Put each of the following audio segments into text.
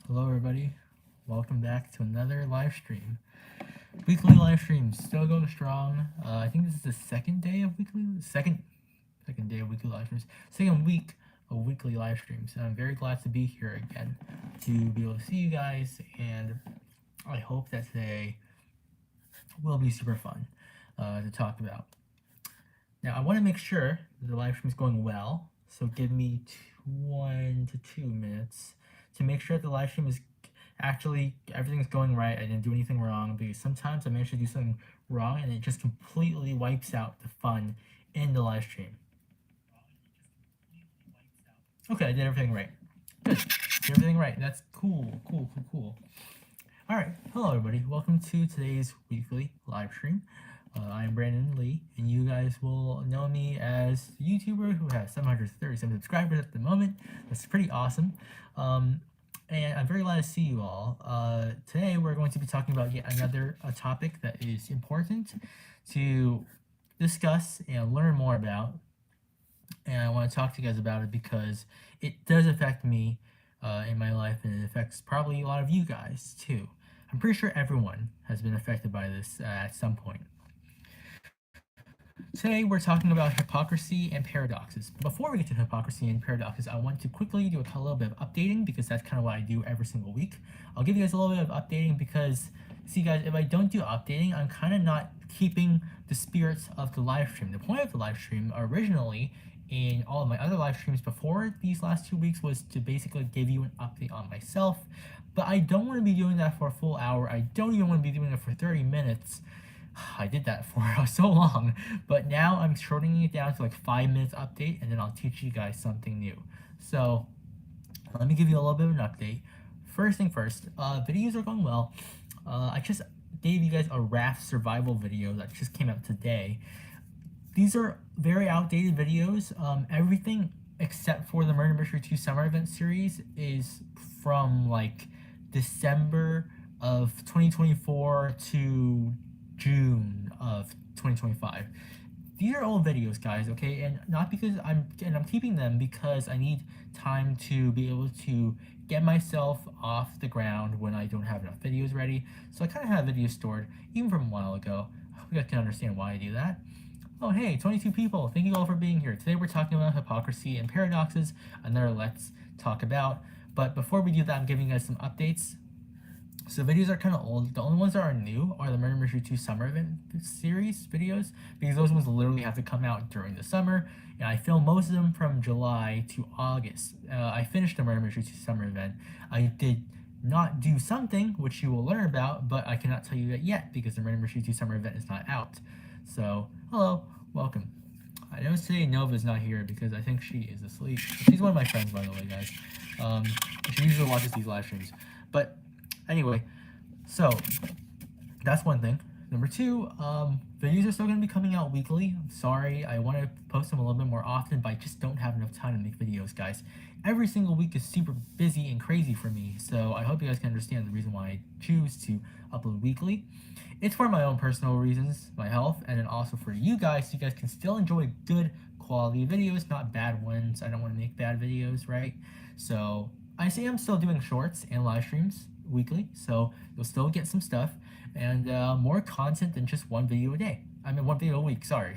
Hello everybody, welcome back to another live stream. Weekly live streams still going strong. I think this is the second day of second day of weekly live streams. Second week of weekly live streams. And I'm very glad to be here again to be able to see you guys, and I hope that today will be super fun to talk about. Now I want to make sure that the live stream is going well, so give me 1 to 2 minutes to make sure that the live stream is actually everything's going right. I didn't do anything wrong, because sometimes I manage to do something wrong and it just completely wipes out the fun in the live stream. Okay, I did everything right. Good. Did everything right. That's cool. All right. Hello, everybody. Welcome to today's weekly live stream. I am Brandon Lee, and you guys will know me as the YouTuber who has 737 subscribers at the moment. That's pretty awesome. And I'm very glad to see you all. Today we're going to be talking about yet another topic that is important to discuss and learn more about. And I want to talk to you guys about it because it does affect me in my life, and it affects probably a lot of you guys too. I'm pretty sure everyone has been affected by this at some point. Today we're talking about hypocrisy and paradoxes. Before we get to hypocrisy and paradoxes, I want to quickly do a little bit of updating, because that's kind of what I do every single week. I'll give you guys a little bit of updating because, see guys, if I don't do updating, I'm kind of not keeping the spirits of the live stream. The point of the live stream originally in all of my other live streams before these last 2 weeks was to basically give you an update on myself, but I don't want to be doing that for a full hour. I don't even want to be doing it for 30 minutes. I did that for so long, but now I'm shortening it down to like 5 minutes update, and then I'll teach you guys something new. So let me give you a little bit of an update. First thing first, videos are going well. I just gave you guys a raft survival video that just came out today. These are very outdated videos. Everything except for the Murder Mystery 2 Summer Event series is from like December of 2024 to June of 2025. These are old videos, guys, okay? And not because I'm keeping them because I need time to be able to get myself off the ground when I don't have enough videos ready. So I kind of have videos stored even from a while ago. I hope you guys can understand why I do that. Oh, hey, 22 people. Thank you all for being here. Today we're talking about hypocrisy and paradoxes, another let's talk about. But before we do that, I'm giving you guys some updates. So videos are kind of old. The only ones that are new are the Murder Mystery 2 Summer Event series videos, because those ones literally have to come out during the summer, and I filmed most of them from July to August. I finished the Murder Mystery 2 Summer Event. I did not do something, which you will learn about, but I cannot tell you that yet, because the Murder Mystery 2 Summer Event is not out. So, hello, welcome. I know today Nova's not here because I think she is asleep. She's one of my friends, by the way, guys. She usually watches these live streams. But anyway, so that's one thing. Number two, videos are still going to be coming out weekly. I'm sorry, I want to post them a little bit more often, but I just don't have enough time to make videos, guys. Every single week is super busy and crazy for me, so I hope you guys can understand the reason why I choose to upload weekly. It's for my own personal reasons, my health, and then also for you guys, so you guys can still enjoy good quality videos, not bad ones. I don't want to make bad videos, right? So I say I'm still doing shorts and live streams weekly, so you'll still get some stuff and more content than just one video a day. I mean, one video a week, sorry.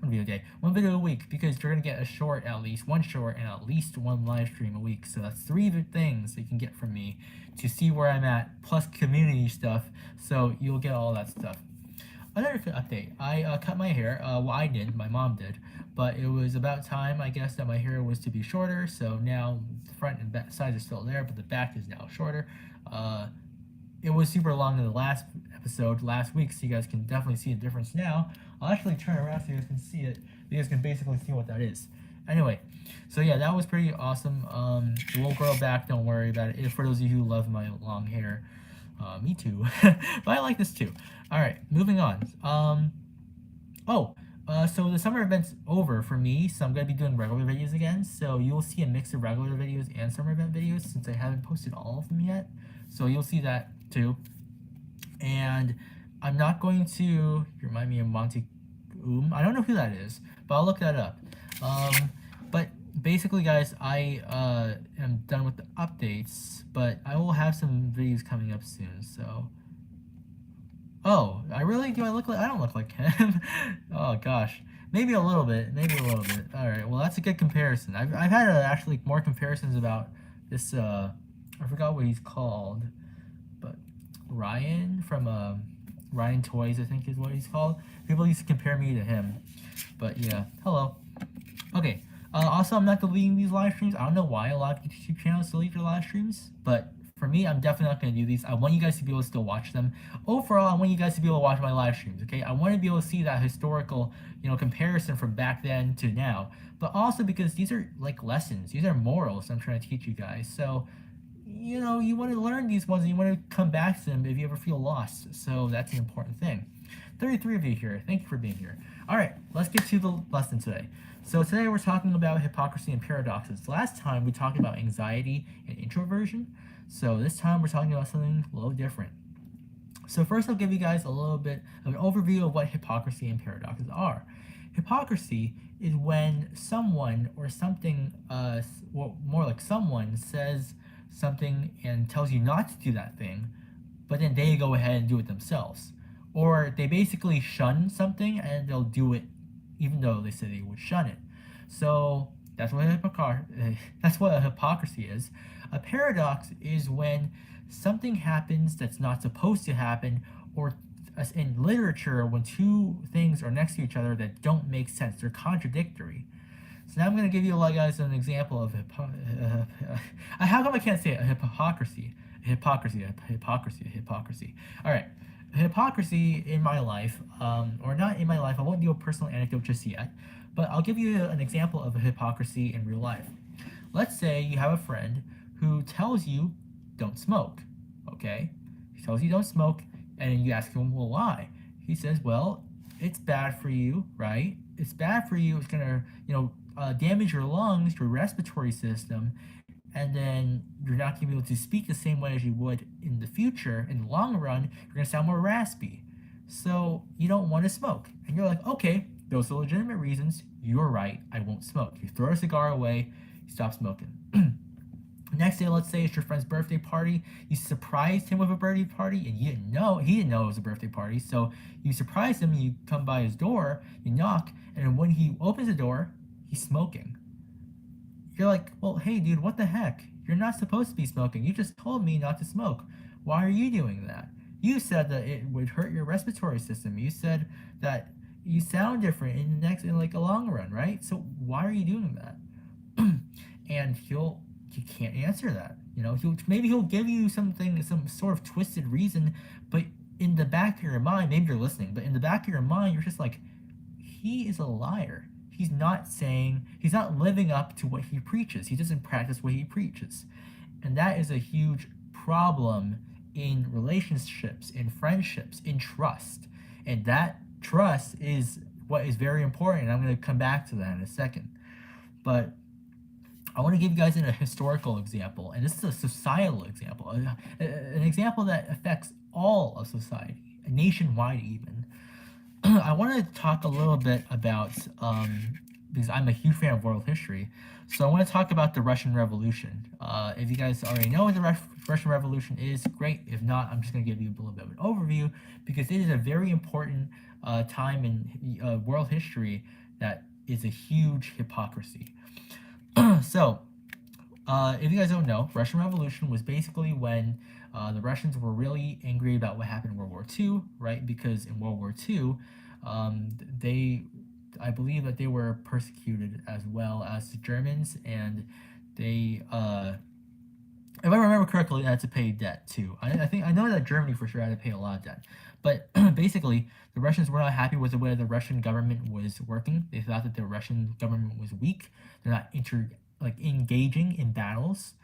One video a day. One video a week, because you're going to get a short at least, one short, and at least one live stream a week. So that's 3 things that you can get from me to see where I'm at, plus community stuff, so you'll get all that stuff. Another update, I cut my hair. Well, I didn't, my mom did, but it was about time, I guess, that my hair was to be shorter, so now the front and back sides are still there, but the back is now shorter. It was super long in the last episode last week, so you guys can definitely see the difference now. I'll actually turn around so you guys can see it. You guys can basically see what that is. Anyway, so yeah, that was pretty awesome. It will grow back, don't worry about it. For those of you who love my long hair, me too. But I like this too. Alright, moving on. So the summer event's over for me, so I'm going to be doing regular videos again. So you'll see a mix of regular videos and summer event videos, since I haven't posted all of them yet. So you'll see that too. And I'm not going to, you remind me of Monty I don't know who that is, but I'll look that up. But basically, guys, I am done with the updates, but I will have some videos coming up soon. So, oh, I really do. I look like I don't look like him. Oh gosh, maybe a little bit, maybe a little bit. All right, well that's a good comparison. I've had actually more comparisons about this. I forgot what he's called, but Ryan from Ryan Toys, I think is what he's called. People used to compare me to him, but yeah. Hello. Okay. Also, I'm not deleting these live streams. I don't know why a lot of YouTube channels delete their live streams, but for me, I'm definitely not going to do these. I want you guys to be able to still watch them. Overall, I want you guys to be able to watch my live streams. Okay, I want to be able to see that historical, comparison from back then to now. But also because these are like lessons. These are morals I'm trying to teach you guys. So you want to learn these ones and you want to come back to them if you ever feel lost. So that's an important thing. 33 of you here. Thank you for being here. All right, let's get to the lesson today. So today we're talking about hypocrisy and paradoxes. Last time we talked about anxiety and introversion. So this time we're talking about something a little different. So first I'll give you guys a little bit of an overview of what hypocrisy and paradoxes are. Hypocrisy is when someone or something, well, more like someone says something and tells you not to do that thing, but then they go ahead and do it themselves. Or they basically shun something and they'll do it even though they said they would shun it. So that's what that's what a hypocrisy is. A paradox is when something happens that's not supposed to happen, or as in literature, when two things are next to each other that don't make sense, they're contradictory. So now I'm going to give you guys an example of how come I can't say it? A hypocrisy. A hypocrisy. All right. Hypocrisy in my life, or not in my life, I won't do a personal anecdote just yet, but I'll give you an example of a hypocrisy in real life. Let's say you have a friend who tells you don't smoke, okay? He tells you don't smoke, and you ask him, well, why? He says, well, it's bad for you, right? It's bad for you. It's gonna, damage your lungs, your respiratory system, and then you're not gonna be able to speak the same way as you would in the future. In the long run, you're gonna sound more raspy. So you don't want to smoke. And you're like, okay, those are legitimate reasons. You're right. I won't smoke. You throw a cigar away. You stop smoking. Next day, let's say it's your friend's birthday party. You surprised him with a birthday party, and he didn't know it was a birthday party. So you surprise him. You come by his door. You knock, and when he opens the door, he's smoking. You're like, well, hey, dude, what the heck? You're not supposed to be smoking. You just told me not to smoke. Why are you doing that? You said that it would hurt your respiratory system. You said that you sound different in like a long run, right? So why are you doing that? And he can't answer that. Maybe he'll give you some sort of twisted reason, but in the back of your mind, maybe you're listening, but in the back of your mind, you're just like, he is a liar. He's not living up to what he preaches. He doesn't practice what he preaches. And that is a huge problem in relationships, in friendships, in trust. And that trust is what is very important. And I'm going to come back to that in a second. But I want to give you guys a historical example, and this is a societal example, an example that affects all of society, nationwide even. I want to talk a little bit about, because I'm a huge fan of world history, so I want to talk about the Russian Revolution. If you guys already know what the Russian Revolution is, great. If not, I'm just going to give you a little bit of an overview, because it is a very important time in world history that is a huge hypocrisy. So, if you guys don't know, Russian Revolution was basically when the Russians were really angry about what happened in World War II, right? Because in World War II, I believe that they were persecuted as well as the Germans, and they, if I remember correctly, they had to pay debt too. I know that Germany for sure had to pay a lot of debt, but basically the Russians were not happy with the way the Russian government was working. They thought that the Russian government was weak. They're not engaging in battles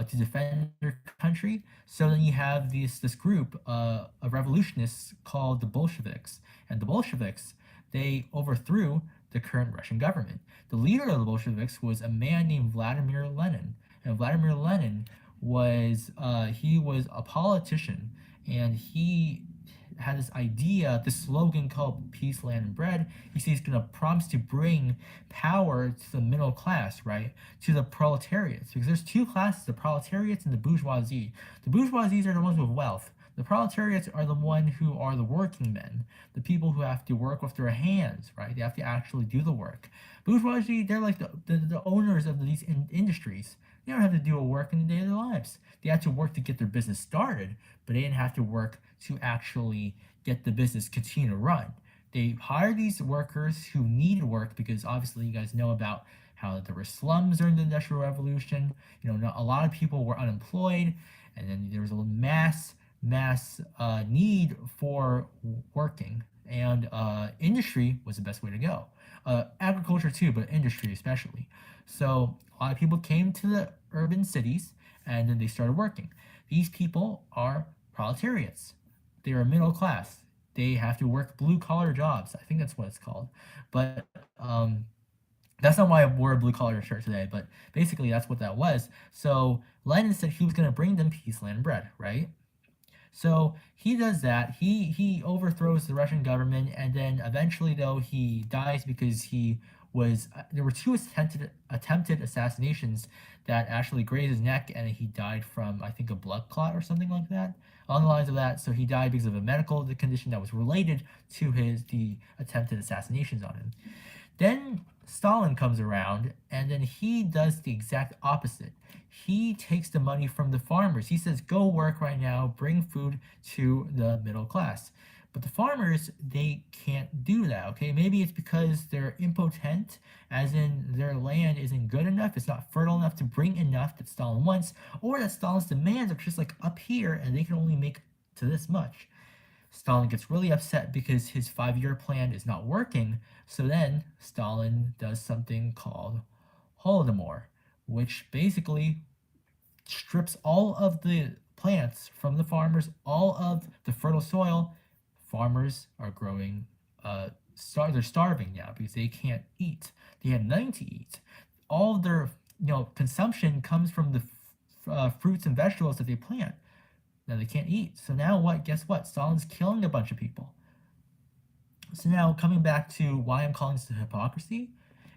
to defend their country. So then you have this group of revolutionists called the Bolsheviks, and the Bolsheviks, they overthrew the current Russian government. The leader of the Bolsheviks was a man named Vladimir Lenin, and Vladimir Lenin was he was a politician, and he had this idea, this slogan called "Peace, Land, and Bread." He says he's going to promise to bring power to the middle class, right, to the proletariats, because there's two classes: the proletariats and the bourgeoisie. The bourgeoisies are the ones with wealth. The proletariats are the one who are the working men, the people who have to work with their hands, right? They have to actually do the work. Bourgeoisie, they're like the owners of these industries. They don't have to do a work in the day of their lives. They had to work to get their business started, but they didn't have to work to actually get the business continue to run. They hired these workers who needed work because obviously you guys know about how there were slums during the Industrial Revolution. A lot of people were unemployed, and then there was a mass need for working, and industry was the best way to go. Agriculture too, but industry especially. So a lot of people came to the urban cities and then they started working. These people are proletariats. They are middle class. They have to work blue collar jobs. I think that's what it's called. But that's not why I wore a blue collar shirt today, but basically that's what that was. So Lenin said he was going to bring them peace, land, and bread, right? So he does that. He overthrows the Russian government, and then eventually, though, he dies because he was. There were two attempted assassinations that actually grazed his neck, and he died from, I think, a blood clot or something like that. On the lines of that, so he died because of a medical condition that was related to the attempted assassinations on him. Then Stalin comes around, and then he does the exact opposite. He takes the money from the farmers. He says, go work right now, bring food to the middle class. But the farmers, they can't do that, okay? Maybe it's because they're impotent, as in their land isn't good enough, it's not fertile enough to bring enough that Stalin wants, or that Stalin's demands are just like up here and they can only make to this much. Stalin gets really upset because his 5-year plan is not working, so then Stalin does something called Holodomor, which basically strips all of the plants from the farmers, all of the fertile soil. Farmers are growing, they're starving now because they can't eat. They have nothing to eat. All of their consumption comes from the fruits and vegetables that they plant. Now they can't eat. So now what? Guess what? Stalin's killing a bunch of people. So now coming back to why I'm calling this a hypocrisy,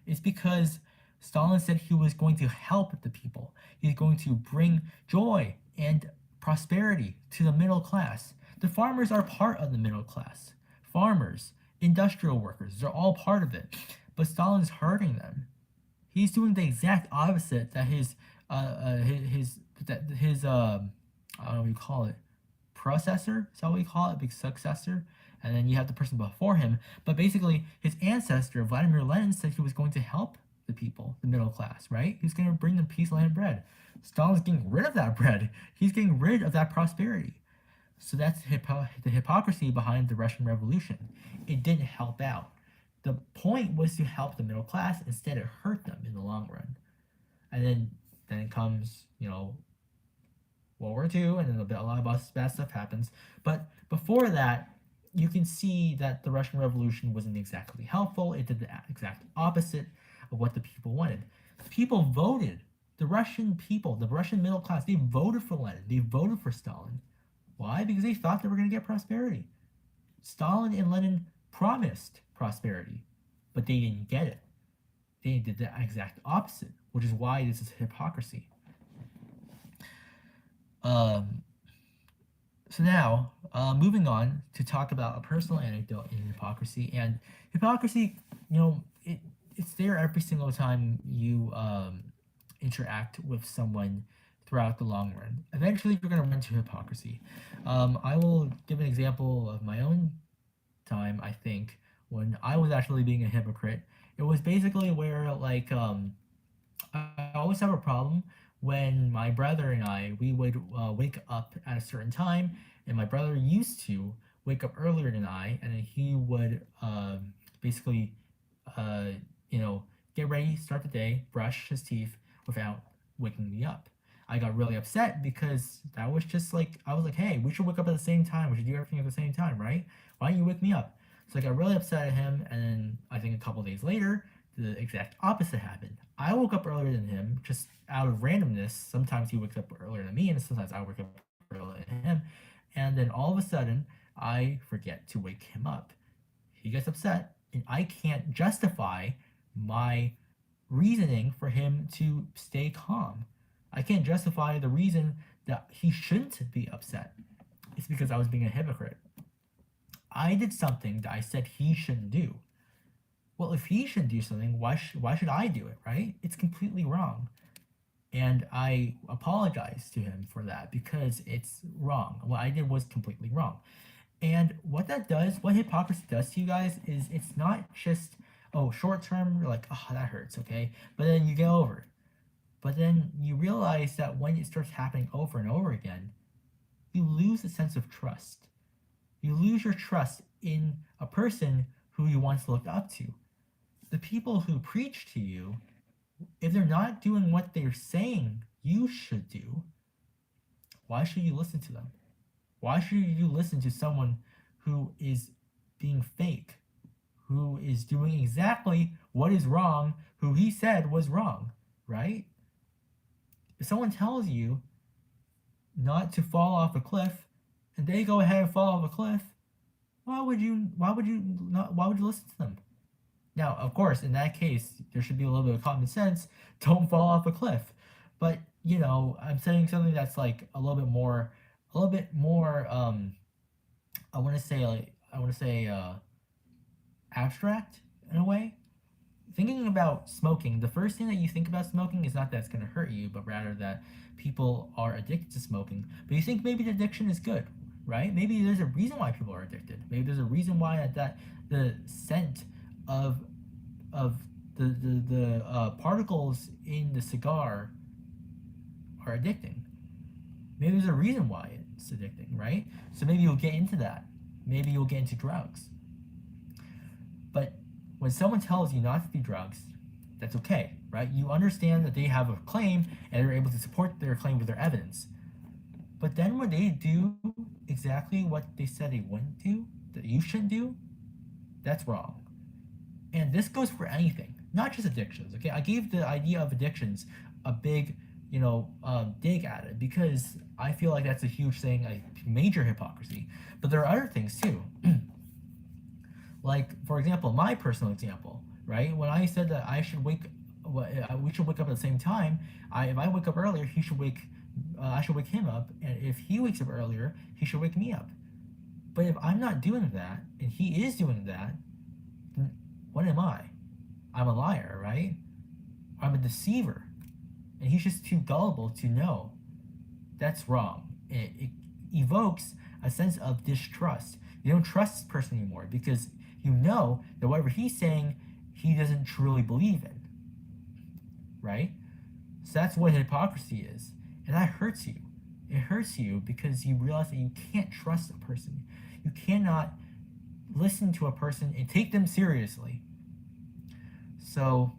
it's because Stalin said he was going to help the people. He's going to bring joy and prosperity to the middle class. The farmers are part of the middle class. Farmers, industrial workers, they're all part of it. But Stalin's hurting them. He's doing the exact opposite that his I don't know what you call it, processor, is that what you call it, big successor, and then you have the person before him. But basically, his ancestor, Vladimir Lenin, said he was going to help the people, the middle class, right? He was going to bring them peace, land, and bread. Stalin's getting rid of that bread. He's getting rid of that prosperity. So that's the hypocrisy behind the Russian Revolution. It didn't help out. The point was to help the middle class. Instead, it hurt them in the long run. And then comes, World War II, and then a lot of bad stuff happens. But before that, you can see that the Russian Revolution wasn't exactly helpful. It did the exact opposite of what the people wanted. The people voted. The Russian people, the Russian middle class, they voted for Lenin. They voted for Stalin. Why? Because they thought they were going to get prosperity. Stalin and Lenin promised prosperity, but they didn't get it. They did the exact opposite, which is why this is hypocrisy. So now, moving on to talk about a personal anecdote in hypocrisy. And hypocrisy, it's there every single time you interact with someone throughout the long run. Eventually, you're going to run into hypocrisy. I will give an example of my own time, I think, when I was actually being a hypocrite. It was basically where, I always have a problem when my brother and we would wake up at a certain time, and my brother used to wake up earlier than I, and then he would basically, get ready, start the day, brush his teeth without waking me up. I got really upset because that was just I was like, hey, we should wake up at the same time. We should do everything at the same time, right? Why don't you wake me up? So I got really upset at him, and then I think a couple days later, the exact opposite happened. I woke up earlier than him, just out of randomness. Sometimes he wakes up earlier than me, and sometimes I wake up earlier than him. And then all of a sudden, I forget to wake him up. He gets upset, and I can't justify my reasoning for him to stay calm. I can't justify the reason that he shouldn't be upset. It's because I was being a hypocrite. I did something that I said he shouldn't do. Well, if he shouldn't do something, why should I do it, right? It's completely wrong. And I apologize to him for that because it's wrong. What I did was completely wrong. And what that does, what hypocrisy does to you guys is it's not just, oh, short term, you're like, oh, that hurts, okay? But then you get over it. But then you realize that when it starts happening over and over again, you lose a sense of trust. You lose your trust in a person who you once looked up to. The people who preach to you, if they're not doing what they're saying you should do, why should you listen to them? Why should you listen to someone who is being fake, who is doing exactly what is wrong, who he said was wrong, right? If someone tells you not to fall off a cliff and they go ahead and fall off a cliff, why would you listen to them? Now, of course, in that case, there should be a little bit of common sense. Don't fall off a cliff. But, I'm saying something that's like a little bit more I want to say abstract in a way. Thinking about smoking, the first thing that you think about smoking is not that it's going to hurt you, but rather that people are addicted to smoking. But you think maybe the addiction is good, right? Maybe there's a reason why people are addicted. Maybe there's a reason why that the scent of the particles in the cigar are addicting. Maybe there's a reason why it's addicting, right? So maybe you'll get into that. Maybe you'll get into drugs. But when someone tells you not to do drugs, that's okay, right? You understand that they have a claim and they're able to support their claim with their evidence. But then when they do exactly what they said they wouldn't do, that you shouldn't do, that's wrong. And this goes for anything, not just addictions, okay? I gave the idea of addictions a big, dig at it because I feel like that's a huge thing, a major hypocrisy. But there are other things too. Like, for example, my personal example, right? When I said that we should wake up at the same time, if I wake up earlier, I should wake him up, and if he wakes up earlier, he should wake me up. But if I'm not doing that, and he is doing that, then what am I? I'm a liar, right? I'm a deceiver. And he's just too gullible to know. That's wrong. It evokes a sense of distrust. You don't trust this person anymore because you know that whatever he's saying, he doesn't truly believe in. Right? So that's what hypocrisy is. And that hurts you. It hurts you because you realize that you can't trust a person. You cannot listen to a person and take them seriously. So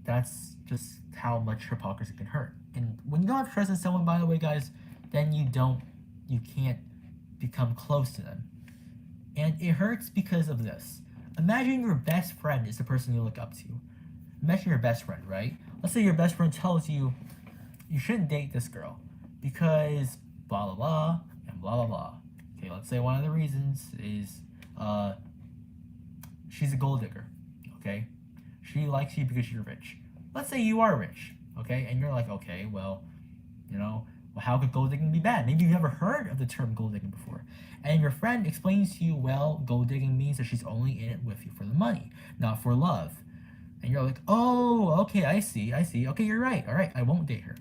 that's just how much hypocrisy can hurt. And when you don't have trust in someone, by the way, guys, then you can't become close to them. And it hurts because of this. Imagine your best friend is the person you look up to. Imagine your best friend, right? Let's say your best friend tells you you shouldn't date this girl because blah blah blah and blah blah blah. Okay, let's say one of the reasons is she's a gold digger. Okay, she likes you because you're rich. Let's say you are rich. Okay, and you're like, okay, well, how could gold digging be bad? Maybe you've never heard of the term gold digging before. And your friend explains to you, well, gold digging means that she's only in it with you for the money, not for love. And you're like, oh, okay, I see. Okay, you're right. All right, I won't date her.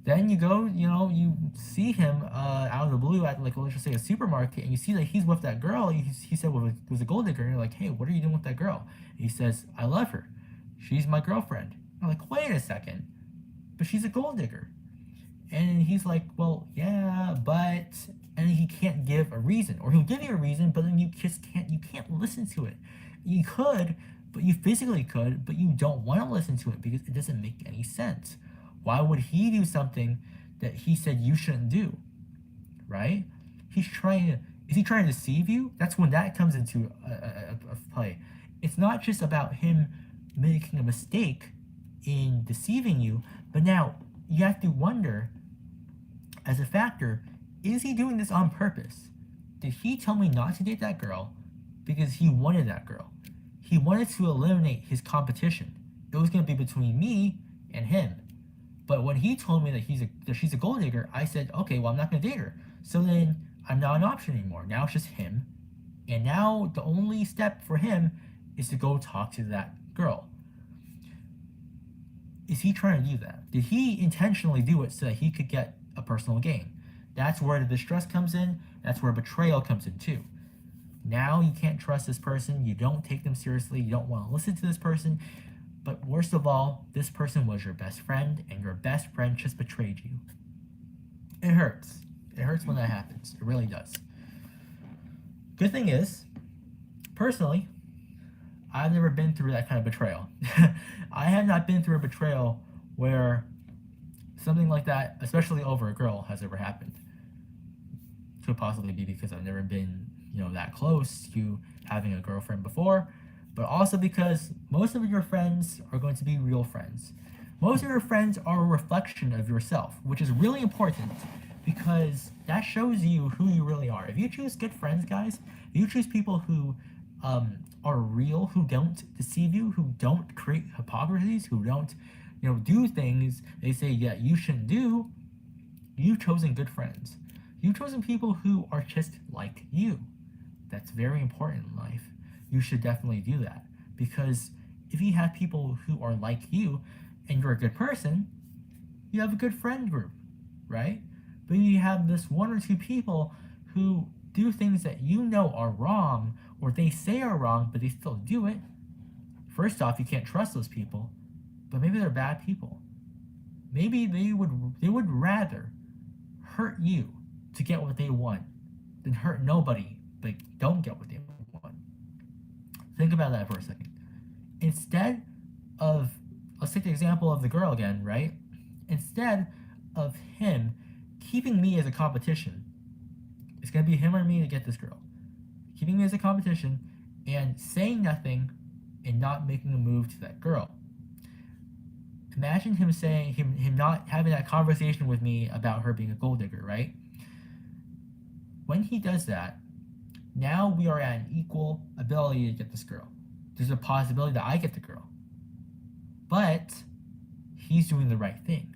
Then you go, you see him out of the blue at, like, let's just say a supermarket, and you see that he's with that girl. He said was a gold digger, and you're like, hey, what are you doing with that girl? And he says, I love her. She's my girlfriend. I'm like, wait a second, but she's a gold digger. And he's like, well, yeah, but, and he can't give a reason, or he'll give you a reason, but then you can't listen to it. You could, but you physically could, but you don't want to listen to it because it doesn't make any sense. Why would he do something that he said you shouldn't do, right? Is he trying to deceive you? That's when that comes into a play. It's not just about him making a mistake in deceiving you, but now you have to wonder, as a factor, is he doing this on purpose? did he tell me not to date that girl because he wanted that girl? He wanted to eliminate his competition. It was going to be between me and him. But when he told me that she's a gold digger, I said, okay, well, I'm not going to date her. So then I'm not an option anymore. Now it's just him. And now the only step for him is to go talk to that girl. Is he trying to do that? Did he intentionally do it so that he could get a personal gain? That's where the distrust comes in. That's where betrayal comes in too. Now you can't trust this person. You don't take them seriously. You don't want to listen to this person. But worst of all, this person was your best friend, and your best friend just betrayed you. It hurts. It hurts when that happens. It really does. Good thing is, personally, I've never been through that kind of betrayal. I have not been through a betrayal where something like that, especially over a girl, has ever happened. Could possibly be because I've never been, that close to having a girlfriend before, but also because most of your friends are going to be real friends. Most of your friends are a reflection of yourself, which is really important because that shows you who you really are. If you choose good friends, guys, if you choose people who are real, who don't deceive you, who don't create hypocrisies, who don't, do things they say you shouldn't do, you've chosen good friends. You've chosen people who are just like you. That's very important in life. You should definitely do that because if you have people who are like you and you're a good person, you have a good friend group, right? But you have this one or two people who do things that are wrong or they say are wrong, but they still do it. First off, you can't trust those people, but maybe they're bad people. Maybe they would rather hurt you to get what they want than hurt nobody but don't get what they want. Think about that for a second. Instead of, let's take the example of the girl again, right? Instead of him keeping me as a competition, it's going to be him or me to get this girl. Keeping me as a competition and saying nothing and not making a move to that girl. Imagine him not having that conversation with me about her being a gold digger, right? When he does that, now we are at an equal ability to get this girl. There's a possibility that I get the girl. But he's doing the right thing.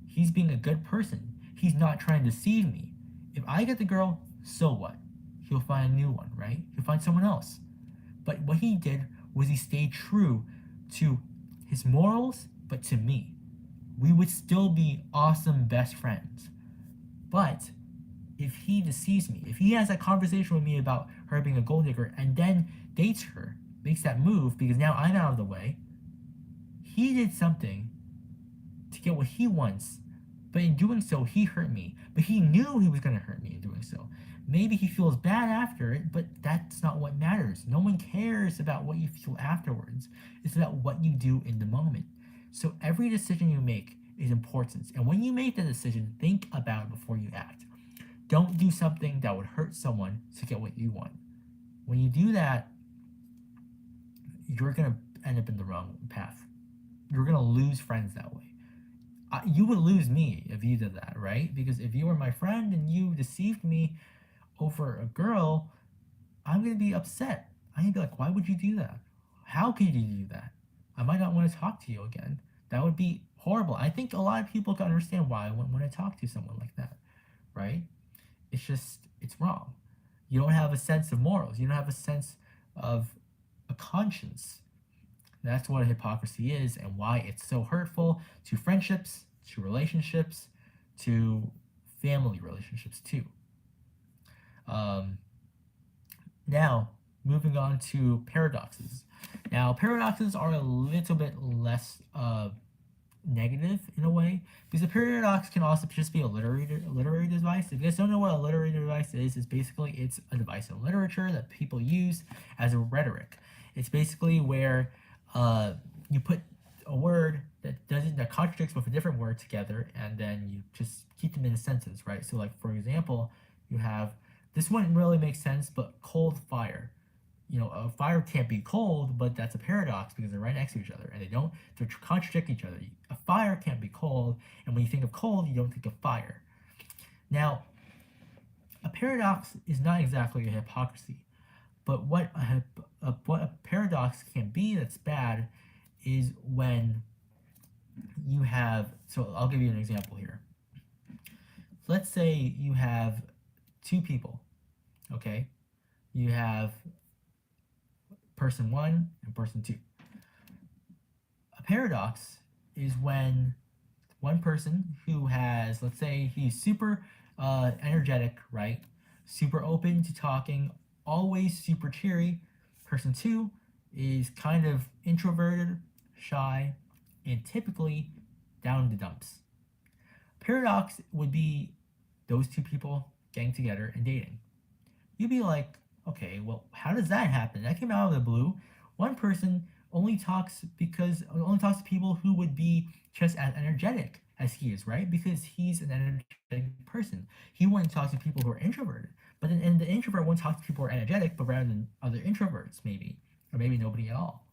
He's being a good person. He's not trying to deceive me. If I get the girl, so what? He'll find a new one, right? He'll find someone else. But what he did was he stayed true to his morals, but to me. We would still be awesome best friends. But if he deceives me, if he has that conversation with me about her being a gold digger and then dates her, makes that move because now I'm out of the way, he did something to get what he wants, but in doing so, he hurt me. But he knew he was going to hurt me in doing so. Maybe he feels bad after it, but that's not what matters. No one cares about what you feel afterwards. It's about what you do in the moment. So every decision you make is important. And when you make that decision, think about it before you act. Don't do something that would hurt someone to get what you want. When you do that, you're going to end up in the wrong path. You're going to lose friends that way. You would lose me if you did that, right? Because if you were my friend and you deceived me over a girl, I'm going to be upset. I'm going to be like, why would you do that? How could you do that? I might not want to talk to you again. That would be horrible. I think a lot of people can understand why I wouldn't want to talk to someone like that, right? It's wrong. You don't have a sense of morals. You don't have a sense of a conscience. That's what a hypocrisy is and why it's so hurtful to friendships, to relationships, to family relationships too. Now, moving on to paradoxes. Now, paradoxes are a little bit less negative in a way, because a paradox can also just be a literary device. If you guys don't know what a literary device is, it's a device in literature that people use as a rhetoric. It's basically where you put a word that contradicts with a different word together, and then you just keep them in a sentence, right? So, like for example, you have this one really makes sense, but cold fire. A fire can't be cold, but that's a paradox because they're right next to each other and they contradict each other. A fire can't be cold, and when you think of cold, you don't think of fire. Now, a paradox is not exactly a hypocrisy, but what a paradox can be that's bad is when you have. So I'll give you an example here. Let's say you have two people. Okay, you have person one and person two. A paradox is when one person who has, let's say, he's super energetic, right? Super open to talking, always super cheery. Person two is kind of introverted, shy, and typically down in the dumps. Paradox would be those two people getting together and dating. You'd be like, okay, well, how does that happen? That came out of the blue. One person only talks to people who would be just as energetic as he is, right? Because he's an energetic person. He wouldn't talk to people who are introverted. But then and the introvert wouldn't talk to people who are energetic, but rather than other introverts, maybe. Or maybe nobody at all.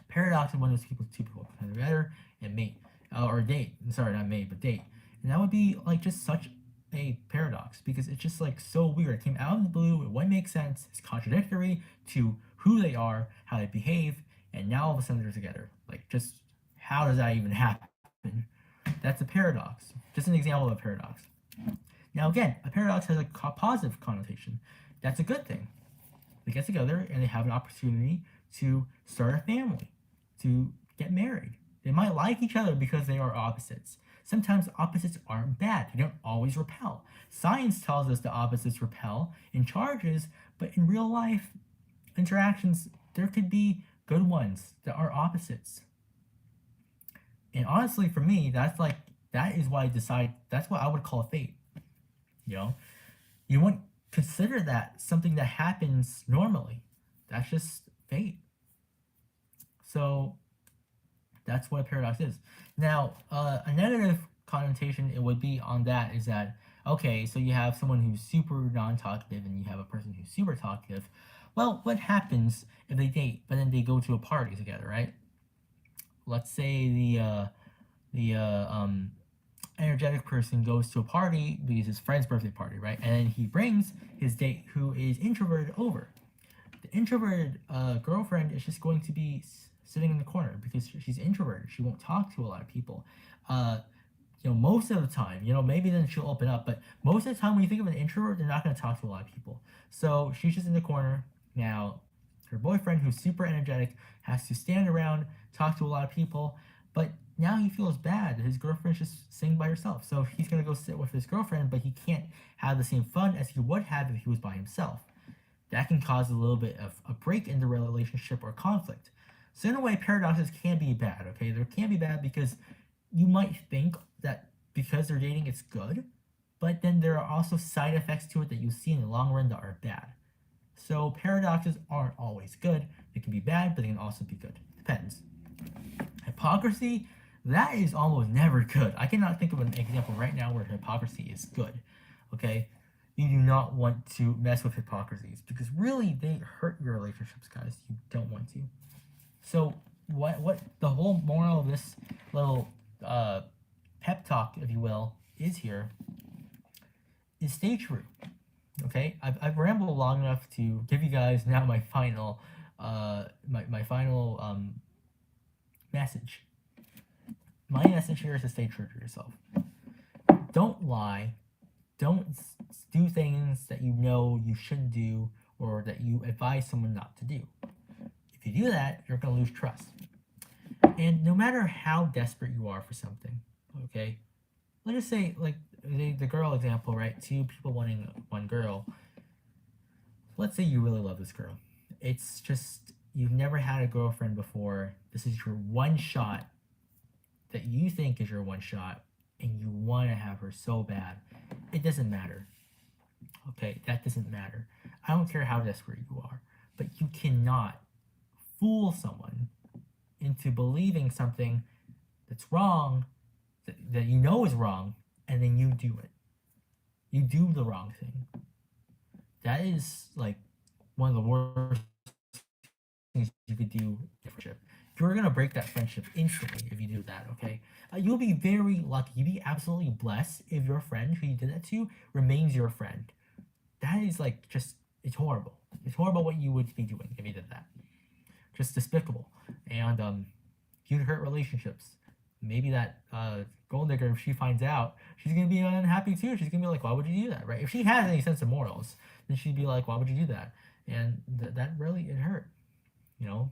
Paradox is when those two people come together and mate. Or date. Sorry, not mate, but date. And that would be like just such a paradox because it's just like so weird. It came out of the blue, it wouldn't make sense, it's contradictory to who they are, how they behave, and now all of a sudden they're together. Like, just how does that even happen? That's a paradox. Just an example of a paradox. Now, again, a paradox has a positive connotation. That's a good thing. They get together and they have an opportunity to start a family, to get married. They might like each other because they are opposites. Sometimes opposites aren't bad. They don't always repel. Science tells us the opposites repel in charges, but in real life interactions, there could be good ones that are opposites. And honestly, for me, that is why that's what I would call fate. You know, you wouldn't consider that something that happens normally. That's just fate. So that's what a paradox is. Now, a negative connotation it would be on that is that, okay, so you have someone who's super non-talkative and you have a person who's super talkative. Well, what happens if they date, but then they go to a party together, right? Let's say the energetic person goes to a party because his friend's birthday party, right? And then he brings his date who is introverted over. The introverted girlfriend is just going to be sitting in the corner because she's introverted. She won't talk to a lot of people. Most of the time, maybe then she'll open up, but most of the time when you think of an introvert, they're not going to talk to a lot of people. So she's just in the corner. Now, her boyfriend, who's super energetic, has to stand around, talk to a lot of people, but now he feels bad. His girlfriend's just sitting by herself. So he's going to go sit with his girlfriend, but he can't have the same fun as he would have if he was by himself. That can cause a little bit of a break in the relationship or conflict. So in a way, paradoxes can be bad, okay? They can be bad because you might think that because they're dating, it's good, but then there are also side effects to it that you see in the long run that are bad. So paradoxes aren't always good. They can be bad, but they can also be good. Depends. Hypocrisy, that is almost never good. I cannot think of an example right now where hypocrisy is good, okay? You do not want to mess with hypocrisies because really they hurt your relationships, guys. You don't want to. So what the whole moral of this little pep talk, if you will, is here is stay true. Okay, I've rambled long enough to give you guys now my final my final message. My message here is to stay true to yourself. Don't lie. Don't do things that you know you shouldn't do or that you advise someone not to do. If you do that, you're going to lose trust. And no matter how desperate you are for something, okay, let's just say, like the girl example, right? Two people wanting one girl. Let's say you really love this girl. It's just you've never had a girlfriend before. This is your one shot that you think is your one shot, and you want to have her so bad. It doesn't matter. Okay, that doesn't matter. I don't care how desperate you are, but you cannot fool someone into believing something that's wrong, that you know is wrong, and then you do it. You do the wrong thing. That is like one of the worst things you could do in a friendship. you're gonna break that friendship instantly if you do that. Okay, you'll be very lucky. You'll be absolutely blessed if your friend who you did that to remains your friend. That is like just it's horrible. It's horrible what you would be doing if you did that. Just despicable, and you'd hurt relationships. Maybe that gold digger, if she finds out, she's gonna be unhappy too. She's gonna be like, "Why would you do that?" Right? If she has any sense of morals, then she'd be like, "Why would you do that?" And that really it hurt. You know,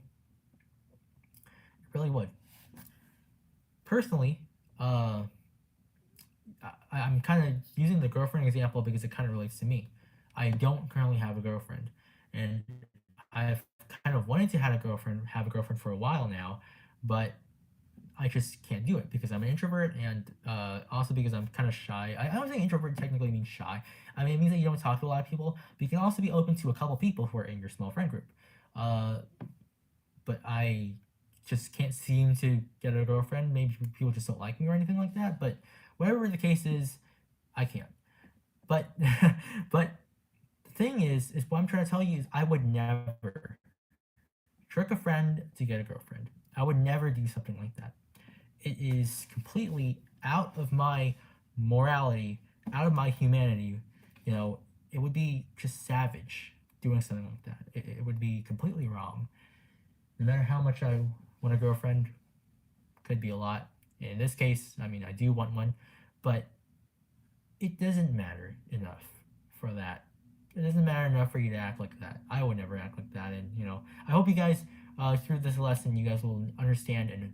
it really would. Personally, I'm kind of using the girlfriend example because it kind of relates to me. I don't currently have a girlfriend, and I've kind of wanted to have a girlfriend for a while now, but I just can't do it because I'm an introvert and also because I'm kind of shy. I don't think introvert technically means shy. I mean, it means that you don't talk to a lot of people, but you can also be open to a couple people who are in your small friend group. Uh, but I just can't seem to get a girlfriend. Maybe people just don't like me or anything like that. But whatever the case is, I can't. But but the thing is what I'm trying to tell you is I would never trick a friend to get a girlfriend. I would never do something like that. It is completely out of my morality, out of my humanity. You know, it would be just savage doing something like that. It would be completely wrong. No matter how much I want a girlfriend, could be a lot. In this case, I mean, I do want one, but it doesn't matter enough for that. It doesn't matter enough for you to act like that. I would never act like that, and I hope you guys through this lesson, you guys will understand and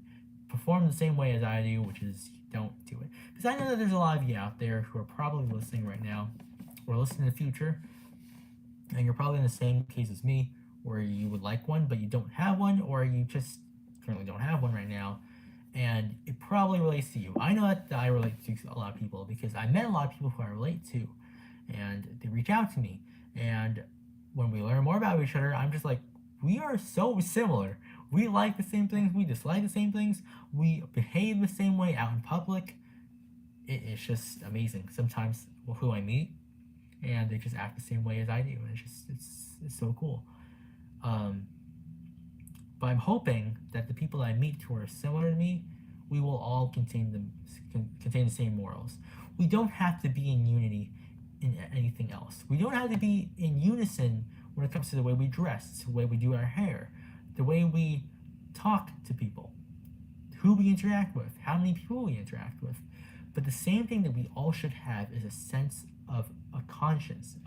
perform the same way as I do, which is don't do it. Because I know that there's a lot of you out there who are probably listening right now, or listening in the future, and you're probably in the same case as me, where you would like one but you don't have one, or you just currently don't have one right now, and it probably relates to you. I know that I relate to a lot of people because I met a lot of people who I relate to, and they reach out to me, and when we learn more about each other, I'm just like, we are so similar. We like the same things, we dislike the same things, we behave the same way out in public. It's just amazing sometimes who I meet, and they just act the same way as I do, and it's so cool. Um, but I'm hoping that the people I meet who are similar to me, we will all contain the same morals. We don't have to be in unity in anything else. We don't have to be in unison when it comes to the way we dress, the way we do our hair, the way we talk to people, who we interact with, how many people we interact with. But the same thing that we all should have is a sense of a conscience,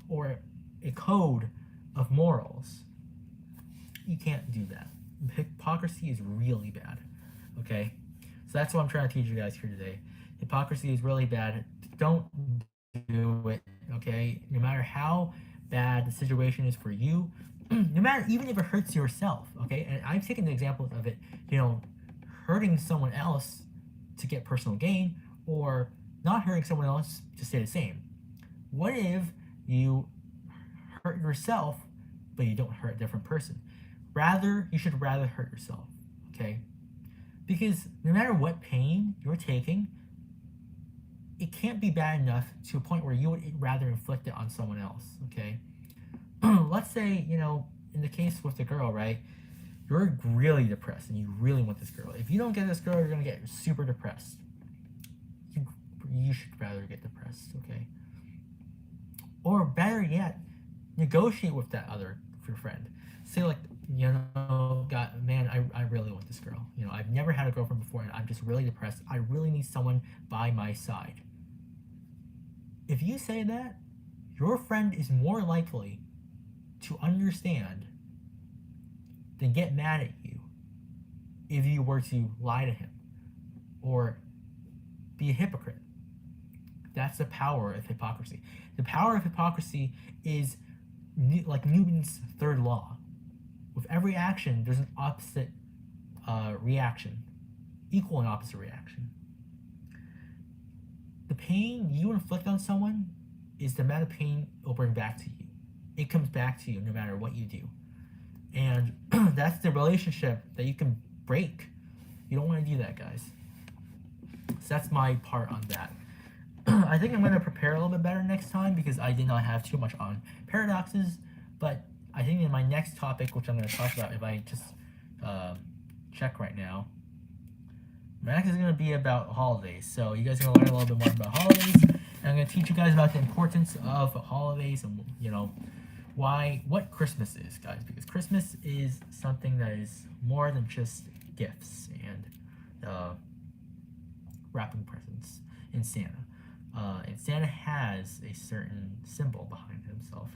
or a code of morals. You can't do that. Hypocrisy is really bad. Okay? So that's what I'm trying to teach you guys here today. Hypocrisy is really bad. Don't do it. Okay? No matter how bad the situation is for you, no matter even if it hurts yourself. Okay? And I've taken the example of it, hurting someone else to get personal gain, or not hurting someone else to stay the same. What if you hurt yourself, but you don't hurt a different person? You should rather hurt yourself, okay? Because no matter what pain you're taking, it can't be bad enough to a point where you would rather inflict it on someone else, okay? Let's say, in the case with the girl, right? You're really depressed and you really want this girl. If you don't get this girl, you're gonna get super depressed. You should rather get depressed, okay? Or better yet, negotiate with that other your friend. Say like, God, man, I really want this girl. I've never had a girlfriend before and I'm just really depressed. I really need someone by my side. If you say that, your friend is more likely to understand than get mad at you if you were to lie to him or be a hypocrite. That's the power of hypocrisy. The power of hypocrisy is like Newton's third law. With every action, there's an opposite reaction, equal and opposite reaction. The pain you inflict on someone is the amount of pain it'll bring back to you. It comes back to you no matter what you do. And that's the relationship that you can break. You don't want to do that, guys. So that's my part on that. I think I'm going to prepare a little bit better next time because I did not have too much on paradoxes. But I think in my next topic, which I'm going to talk about, if I just check right now. Max is going to be about holidays, so you guys are going to learn a little bit more about holidays. And I'm going to teach you guys about the importance of holidays and, you know, what Christmas is, guys, because Christmas is something that is more than just gifts and wrapping presents in Santa. And Santa has a certain symbol behind himself.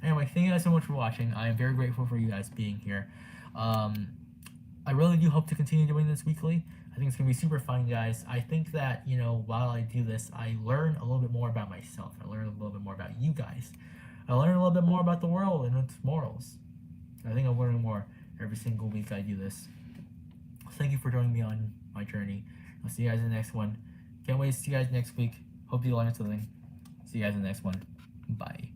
Anyway, thank you guys so much for watching. I am very grateful for you guys being here. I really do hope to continue doing this weekly. I think it's going to be super fun, guys. I think that, you know, while I do this, I learn a little bit more about myself. I learn a little bit more about you guys. I learn a little bit more about the world and its morals. I think I'm learning more every single week I do this. Thank you for joining me on my journey. I'll see you guys in the next one. Can't wait to see you guys next week. Hope you learned something. See you guys in the next one. Bye.